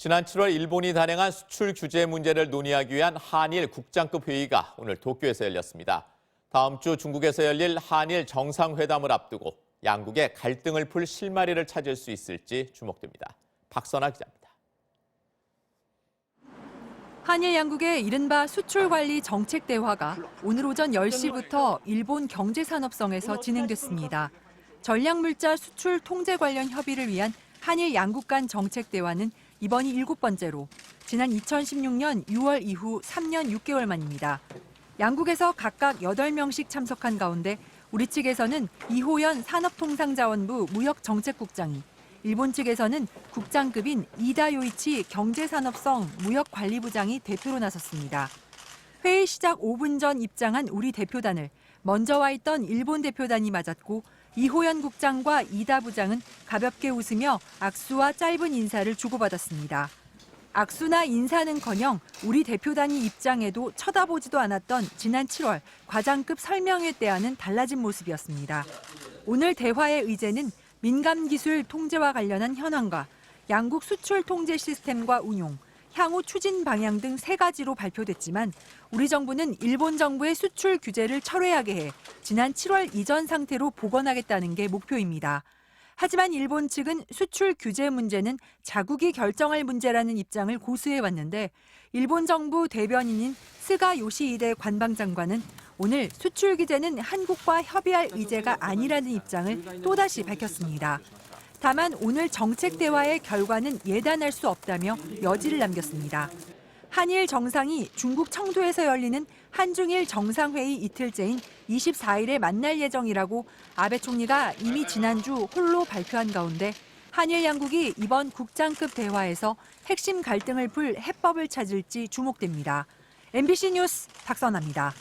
지난 7월 일본이 단행한 수출 규제 문제를 논의하기 위한 한일 국장급 회의가 오늘 도쿄에서 열렸습니다. 다음 주 중국에서 열릴 한일 정상회담을 앞두고 양국의 갈등을 풀 실마리를 찾을 수 있을지 주목됩니다. 박선아 기자입니다. 한일 양국의 이른바 수출관리 정책 대화가 오늘 오전 10시부터 일본 경제산업성에서 진행됐습니다. 전략물자 수출 통제 관련 협의를 위한 한일 양국 간 정책 대화는 이번이 7번째로 지난 2016년 6월 이후 3년 6개월 만입니다. 양국에서 각각 8명씩 참석한 가운데 우리 측에서는 이호연 산업통상자원부 무역정책국장이, 일본 측에서는 국장급인 이다 요이치 경제산업성 무역관리부장이 대표로 나섰습니다. 회의 시작 5분 전 입장한 우리 대표단을 먼저 와 있던 일본 대표단이 맞았고 이호연 국장과 이다 부장은 가볍게 웃으며 악수와 짧은 인사를 주고받았습니다. 악수나 인사는커녕 우리 대표단이 입장해도 쳐다보지도 않았던 지난 7월 과장급 설명회 때와는 달라진 모습이었습니다. 오늘 대화의 의제는 민감기술 통제와 관련한 현황과 양국 수출 통제 시스템과 운용, 향후 추진 방향 등 3가지로 발표됐지만 우리 정부는 일본 정부의 수출 규제를 철회하게 해 지난 7월 이전 상태로 복원하겠다는 게 목표입니다. 하지만 일본 측은 수출 규제 문제는 자국이 결정할 문제라는 입장을 고수해왔는데 일본 정부 대변인인 스가 요시히데 관방장관은 오늘 수출 규제는 한국과 협의할 의제가 아니라는 입장을 또다시 밝혔습니다. 다만 오늘 정책 대화의 결과는 예단할 수 없다며 여지를 남겼습니다. 한일 정상이 중국 청도에서 열리는 한중일 정상회의 이틀째인 24일에 만날 예정이라고 아베 총리가 이미 지난주 홀로 발표한 가운데 한일 양국이 이번 국장급 대화에서 핵심 갈등을 풀 해법을 찾을지 주목됩니다. MBC 뉴스 박선아입니다.